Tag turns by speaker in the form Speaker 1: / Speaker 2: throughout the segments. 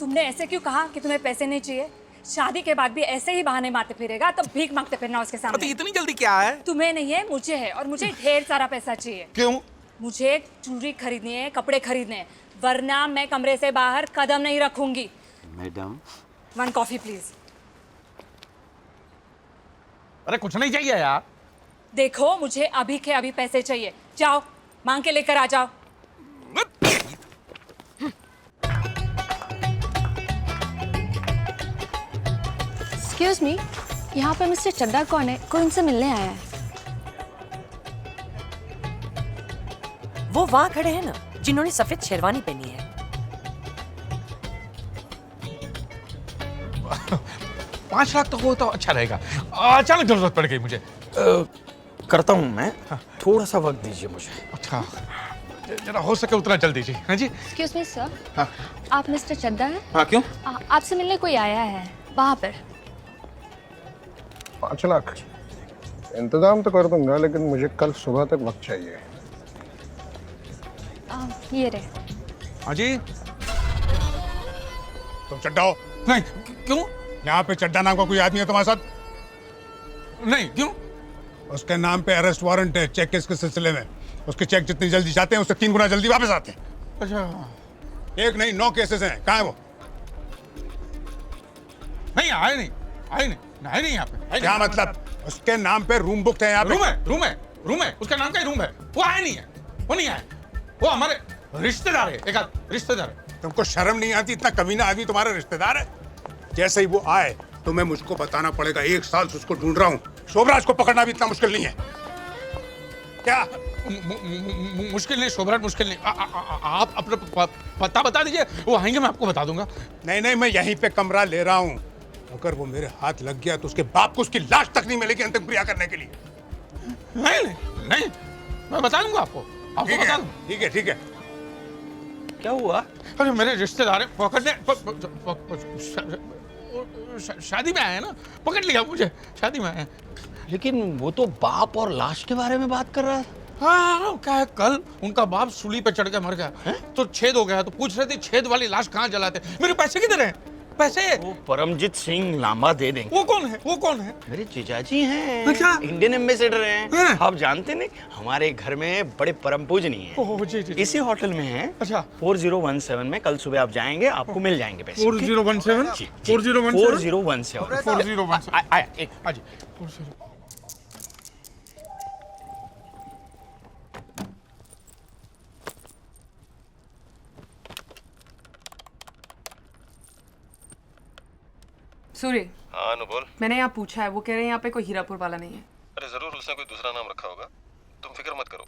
Speaker 1: तुमने ऐसे क्यों कहा कि तुम्हें पैसे नहीं चाहिए? शादी के बाद भी ऐसे ही बहाने मारते फिरेगा तो भीख मांगते फिरना उसके सामने।
Speaker 2: तो इतनी जल्दी क्या है?
Speaker 1: तुम्हें नहीं है, मुझे है, और मुझे ढेर सारा पैसा चाहिए।
Speaker 2: क्यों?
Speaker 1: मुझे चूड़ी खरीदनी है, कपड़े खरीदने हैं, वरना मैं कमरे से बाहर कदम नहीं रखूंगी।
Speaker 3: Madam
Speaker 1: 1 coffee please.
Speaker 2: अरे कुछ नहीं चाहिए यार।
Speaker 1: देखो मुझे अभी के अभी पैसे चाहिए, जाओ मांग के लेकर आ जाओ।
Speaker 4: एक्सक्यूज मी, यहाँ पे मिस्टर चड्डा कौन है? कोई उनसे मिलने आया है।
Speaker 5: वो वहाँ खड़े हैं ना, जिन्होंने सफेद शेरवानी पहनी है।
Speaker 2: 5 लाख तक हो तो अच्छा रहेगा। अचानक जरूरत पड़ गई मुझे।
Speaker 3: करता हूँ मैं, थोड़ा सा वक्त दीजिए मुझे।
Speaker 2: अच्छा, जरा हो सके उतना जल्दी जी। हाँ जी।
Speaker 4: एक्सक्यूज मी सर,
Speaker 2: हाँ
Speaker 4: आप मिस्टर चड्डा हैं?
Speaker 2: हाँ, क्यों?
Speaker 4: आपसे मिलने कोई आया है वहाँ पर।
Speaker 6: 5 लाख इंतजाम तो कर दूंगा, लेकिन मुझे कल सुबह तक वक्त चाहिए।
Speaker 4: ये रहे।
Speaker 2: हाँ जी।
Speaker 7: तुम चड्डा हो?
Speaker 2: नहीं, क्यों?
Speaker 7: यहाँ पे चड्डा नाम का कोई आदमी है तुम्हारे साथ?
Speaker 2: नहीं, क्यों?
Speaker 7: उसके नाम पे अरेस्ट वारंट है चेक केस के सिलसिले में। उसके चेक जितनी जल्दी जाते हैं उससे 3 गुना जल्दी वापस आते हैं।
Speaker 2: अच्छा।
Speaker 7: 1 नहीं 9 केसेस हैं। कहाँ है वो?
Speaker 2: नहीं आए नहीं, आए नहीं, आए नहीं यहाँ पे।
Speaker 7: क्या मतलब? उसके नाम पे रूम बुक है यहाँ पे।
Speaker 2: रूम है, उसका नाम का ही रूम है। वो आए नहीं है, वो नहीं आए। वो हमारे रिश्तेदार है, एक रिश्तेदार है।
Speaker 7: तुमको शर्म नहीं आती? इतना कमीना आदमी तुम्हारा रिश्तेदार है। जैसे ही वो आए तुम्हें मुझको बताना पड़ेगा। 1 साल से उसको ढूंढ रहा हूँ। शोभराज को पकड़ना भी इतना मुश्किल नहीं है। क्या
Speaker 2: मुश्किल नहीं शोभराज, मुश्किल नहीं। आप अपना पता बता दीजिए, वो आएंगे, मैं आपको बता दूंगा।
Speaker 7: नहीं, मैं यहीं पे कमरा ले रहा हूँ। अगर वो मेरे हाथ लग गया तो उसके बाप को उसकी लाश तक नहीं मिलेगी अंतिम क्रिया करने के लिए।
Speaker 2: नहीं, मैं बता दूंगा आपको बता दूंगा।
Speaker 7: ठीक है।
Speaker 3: क्या हुआ?
Speaker 2: अरे मेरे रिश्तेदार हैं, पकड़ने शादी में आए हैं ना, पकड़ लिया मुझे। शादी में आए हैं।
Speaker 3: लेकिन वो तो बाप और लाश के बारे में बात कर रहा था।
Speaker 2: हाँ, क्या है, कल उनका बाप सूली पे चढ़ के मर गया तो छेद हो गया। तो पूछ रहे थे छेद वाली लाश कहाँ जलाते। मेरे पैसे किधर हैं? पैसे
Speaker 3: वो परमजीत सिंह लांबा दे देंगे।
Speaker 2: वो कौन है?
Speaker 3: मेरे जीजाजी हैं।
Speaker 2: अच्छा?
Speaker 3: इंडियन एम्बेसडर हैं।
Speaker 2: हाँ।
Speaker 3: आप जानते नहीं, हमारे घर में बड़े परम पूजनीय हैं।
Speaker 2: ओह जी।
Speaker 3: इसी होटल में हैं।
Speaker 2: अच्छा।
Speaker 3: 4017 में कल सुबह आप जाएंगे, आपको मिल जाएंगे पैसे।
Speaker 2: 4017?
Speaker 3: जी,
Speaker 2: 4017?
Speaker 3: 4017। आया एक।
Speaker 2: हाँ जी।
Speaker 8: सूर्य,
Speaker 9: हाँ अनु बोल।
Speaker 8: मैंने यहाँ पूछा है, वो कह रहे हैं यहाँ पे कोई हीरापुर वाला नहीं है।
Speaker 9: अरे जरूर उसने कोई दूसरा नाम रखा होगा। तुम फिक्र मत करो,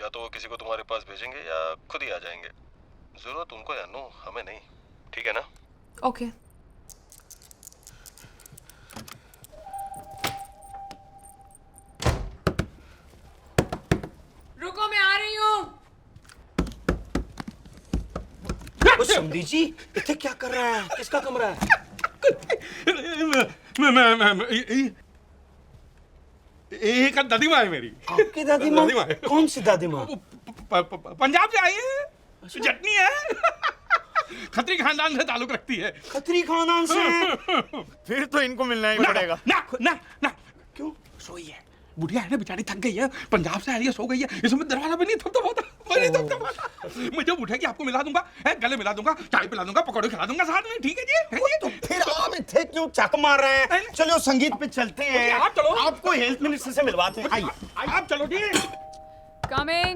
Speaker 9: या तो वो किसी को तुम्हारे पास भेजेंगे या खुद ही आ जाएंगे। जरूरत उनको है अनु, हमें नहीं। ठीक है ना?
Speaker 8: ओके। रुको, मैं आ रही हूँ।
Speaker 3: समधी जी, इतने क्या कर रहा है? किसका कमरा है?
Speaker 2: एक दादी माँ है मेरी।
Speaker 3: आपकी दादी माँ? कौन सी दादी माँ?
Speaker 2: पंजाब से आई है, चटनी है। खत्री खानदान से ताल्लुक रखती है।
Speaker 3: खत्री खानदान से?
Speaker 2: फिर तो इनको मिलना ही पड़ेगा। ना क्यों? सोई है, बुढ़िया है ना बेचारी, थक गई है, पंजाब से आ रही है, सो गई है। इसमें दरवाजा भी नहीं थपथपाता। मैं जब उठेगी आपको मिला दूंगा, गले मिला दूंगा, चाय पिला दूंगा, पकौड़े खिला दूंगा साथ में। ठीक है जी?
Speaker 3: तो फिर आप इतने क्यों चक मार रहे हैं? चलो संगीत पे चलते हैं।
Speaker 2: आप चलो।
Speaker 3: आपको हेल्थ मिनिस्टर से मिलवाते हैं। आइए।
Speaker 2: आप चलो जी।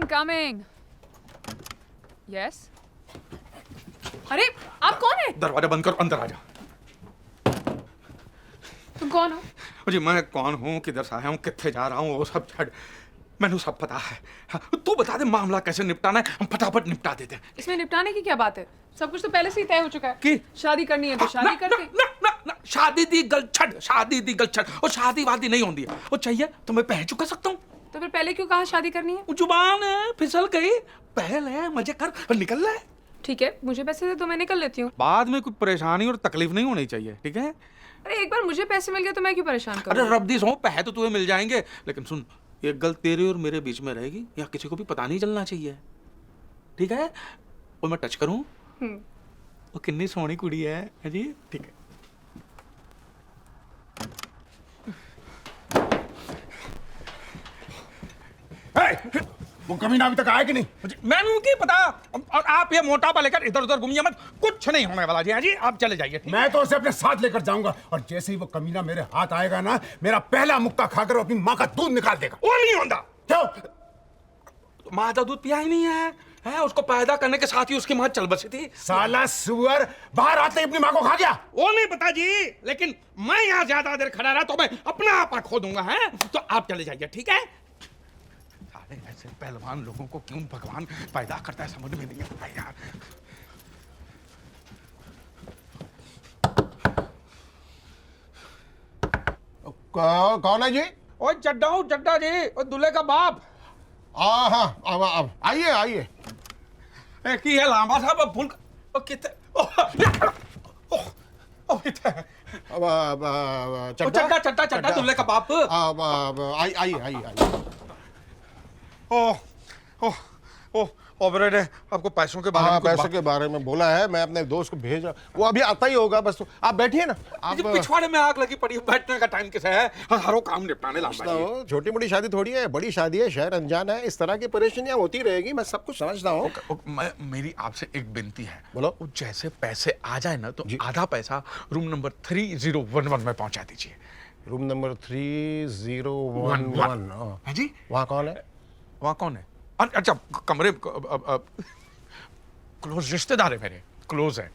Speaker 8: कमिंग। यस। अरे आप कौन है?
Speaker 2: दरवाजा बंद कर, अंदर आ जा।
Speaker 8: तुम कौन हो?
Speaker 2: जी मैं कौन हूँ, किधर से आया हूँ, कितने जा रहा हूँ, वो सब छड़ मैंने सब पता है। हाँ, तू बता दे मामला कैसे निपटाना है, हम फटाफट निपटा देते हैं।
Speaker 8: इसमें निपटाने की क्या बात है? सब कुछ तो पहले से ही तय हो चुका है
Speaker 2: कि
Speaker 8: शादी करनी है तो शादी करते।
Speaker 2: ना, शादी दी गलछड़ और शादी वादी नहीं होती है। वो चाहिए तो मैं पह चुका सकता हूँ।
Speaker 8: तो फिर पहले क्यों कहा शादी करनी है?
Speaker 2: वो जुबान है, फिसल गई। पहल है, मजे कर और निकल रहा है।
Speaker 8: ठीक है, मुझे पैसे दे तो मैं निकल लेती हूँ।
Speaker 2: बाद में कोई परेशानी और तकलीफ नहीं होनी चाहिए, ठीक है?
Speaker 8: अरे एक बार मुझे पैसे मिल गए तो मैं क्यों परेशाान करूँ?
Speaker 2: अरे रब्बी सो, पैसे तो तुम्हें मिल जाएंगे, लेकिन सुन, ये गल तेरे और मेरे बीच में रहेगी, या किसी को भी पता नहीं चलना चाहिए, ठीक है? और मैं टच करूं ਉਹ ਕਿੰਨੀ ਸੋਹਣੀ ਕੁੜੀ ਹੈ ਜੀ ਠੀਕ ਹੈ
Speaker 7: वो कमीना अभी तक आया कि नहीं?
Speaker 2: मैंने की पता और आप ये मोटापा लेकर इधर उधर घूमिए मत कुछ नहीं होने वाला जी हाँ जी आप चले जाइए ठीक?
Speaker 7: मैं तो उसे अपने साथ लेकर जाऊंगा और जैसे ही वो कमीना मेरे हाथ आएगा ना मेरा पहला मुक्का खाकर वो अपनी माँ का दूध निकाल देगा।
Speaker 2: वो नहीं होता
Speaker 7: क्यों?
Speaker 2: माँ का दूध पिया ही नहीं है उसको पैदा करने के साथ ही उसकी माँ चल बसी थी।
Speaker 7: साला सुअर बाहर आते ही अपनी माँ को खा गया।
Speaker 2: वो नहीं पता जी लेकिन मैं यहाँ ज्यादा देर खड़ा रहा तो मैं अपना आपा खो दूंगा है तो आप चले जाइए ठीक है। साले ऐसे पहलवान लोगों को क्यों भगवान पैदा करता है समझ में नहीं आता यार।
Speaker 6: कौन है जी?
Speaker 2: ओ चड्डा जी और दूल्हे का बाप।
Speaker 6: हाँ अब आइए आइए।
Speaker 2: एक ही है लांबा साहब अब फूल ओ कितने ओ कितने
Speaker 6: अब
Speaker 2: चड्डा दूल्हे का बाप।
Speaker 6: आइए।
Speaker 2: ओ ऑपरेटर ने आपको पैसों के बारे में
Speaker 6: पैसों के बारे में बोला है मैं अपने दोस्त को भेजा वो अभी आता ही होगा बस तो आप बैठिए ना आप
Speaker 2: पिछवाड़े में आग लगी पड़ी बैठने का टाइम किसे है हरो काम निपटाने लाऊंगा
Speaker 6: छोटी मोटी शादी थोड़ी है बड़ी शादी है शहर अनजान है इस तरह की परेशानियां होती रहेगी मैं सब कुछ समझता हूँ।
Speaker 2: मेरी आपसे एक विनती है
Speaker 6: बोलो।
Speaker 2: जैसे पैसे आ जाए ना तो आधा पैसा रूम नंबर 3011 में पहुंचा दीजिए।
Speaker 6: रूम नंबर 3011
Speaker 2: है जी
Speaker 6: वहाँ कौन है?
Speaker 2: वहाँ कौन है? अच्छा कमरे क्लोज रिश्तेदार है मेरे क्लोज है।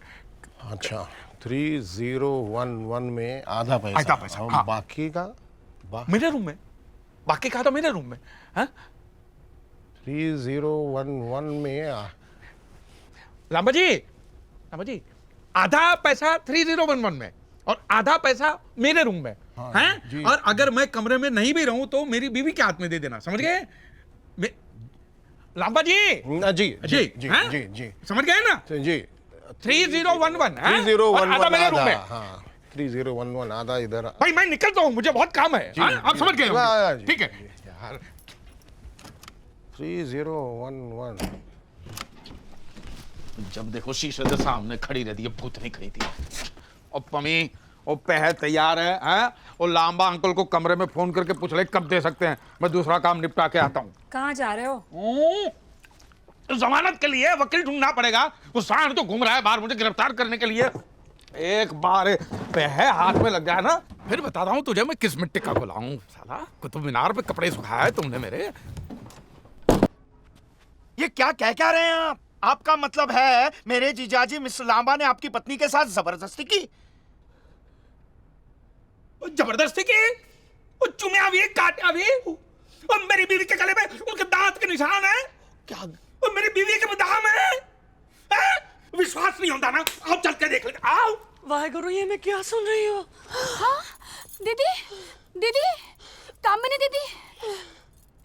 Speaker 6: अच्छा 3011 में आधा पैसा
Speaker 2: हाँ।
Speaker 6: बाकी का
Speaker 2: मेरे रूम में बाकी का तो मेरे रूम में है।
Speaker 6: 3011 में
Speaker 2: लांबा जी आधा पैसा 3011 में और आधा पैसा मेरे रूम में हैं और अगर मैं कमरे में नहीं भी रहूं तो मेरी बीवी के हाथ में दे देना समझ गए लांबा जी
Speaker 6: जी
Speaker 2: समझ गए ना
Speaker 6: जी
Speaker 2: 3011
Speaker 6: 3011
Speaker 2: मेरे रूम में।
Speaker 6: हाँ 3011 आधा इधर।
Speaker 2: भाई मैं निकलता हूँ मुझे बहुत काम है आप समझ गए ठीक है
Speaker 6: यार 3011
Speaker 2: जब देखो शीशे के सामने खड़ी रहती है भूत नहीं खड़ी थी और पमी वो पह तैयार है हैं और लांबा अंकल को कमरे में फोन करके पूछ ले कब दे सकते हैं मैं दूसरा काम निपटा के आता हूँ।
Speaker 1: कहाँ जा रहे हो?
Speaker 2: जमानत के लिए वकील ढूंढना पड़ेगा वो सांड तो घूम रहा है बाहर मुझे गिरफ्तार करने के लिए। एक बार पह हाथ में लग जाए ना फिर बता रहा हूँ तुझे मैं किस मिट्टी का बुलाऊं। साला कुतुब मीनार पे कपड़े सुखाया है तुमने मेरे।
Speaker 3: ये क्या कह रहे हैं आप? आपका मतलब है मेरे जीजाजी मिस्टर लांबा ने आपकी पत्नी के साथ जबरदस्ती की?
Speaker 2: जबरदस्ती की वो चुम्या भी काटा भी और मेरी बीवी के गले में उनके दांत के निशान है क्या और मेरी बीवी के बादाम है विश्वास नहीं होता ना आप चल के देख लेते आओ।
Speaker 5: वाहेगुरु ये मैं क्या सुन रही हूँ?
Speaker 4: हाँ दीदी कामिनी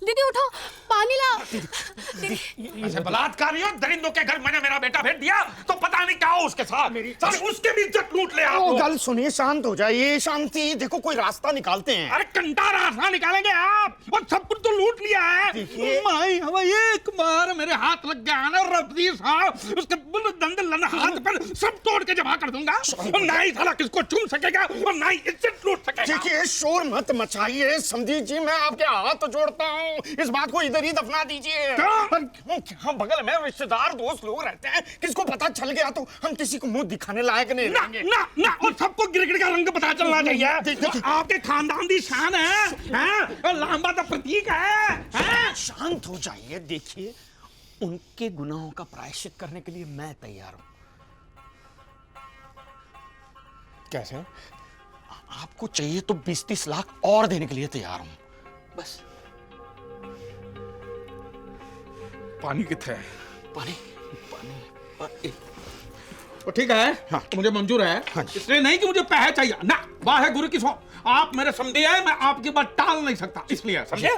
Speaker 4: दीदी उठो पानी ला।
Speaker 2: ऐसे बलात्कारी हो दरिंदों के घर मैंने मेरा बेटा भेज दिया तो पता नहीं क्या हो उसके साथ उसके भी इज्जत लूट ले आप।
Speaker 3: गल सुनिए शांत हो जाइए शांति देखो कोई रास्ता निकालते हैं।
Speaker 2: अरे कंटा रास्ता निकालेंगे आप और सब कुछ तो लूट लिया है। हमें एक बार मेरे हाथ लग गया ना रब्बी साहब उसके दंड हाथ पर सब तोड़ के जमा कर दूंगा और ना ही साला किसको चूम सकेगा और ना ही इज्जत लूट सकेगा।
Speaker 3: देखिए शोर मत मचाइए समझी जी मैं आपके हाथ जोड़ता हूँ इस बात को इधर ही दफना दीजिए। क्या बगल में रिश्तेदार दोस्त लोग रहते हैं किसको पता चल गया तो हम किसी को मुंह दिखाने लायक नहीं रहेंगे।
Speaker 2: ना और सबको गिरगिट का रंग पता चलना चाहिए। आपके खानदान की शान है लांबा तो प्रतीक है।
Speaker 3: शांत हो जाइए देखिए उनके गुनाहों का प्रायश्चित करने के लिए मैं तैयार हूं।
Speaker 2: कैसे?
Speaker 3: आपको चाहिए तो 20-30 लाख और देने के लिए तैयार हूं बस।
Speaker 2: पानी कितने है?
Speaker 3: पानी
Speaker 2: तो ठीक है हाँ। तो मुझे मंजूर है इसलिए नहीं कि मुझे पैसे चाहिए ना वाहे गुरु की सौ आप मेरे समझे है मैं आपकी बात टाल नहीं सकता इसलिए समझे।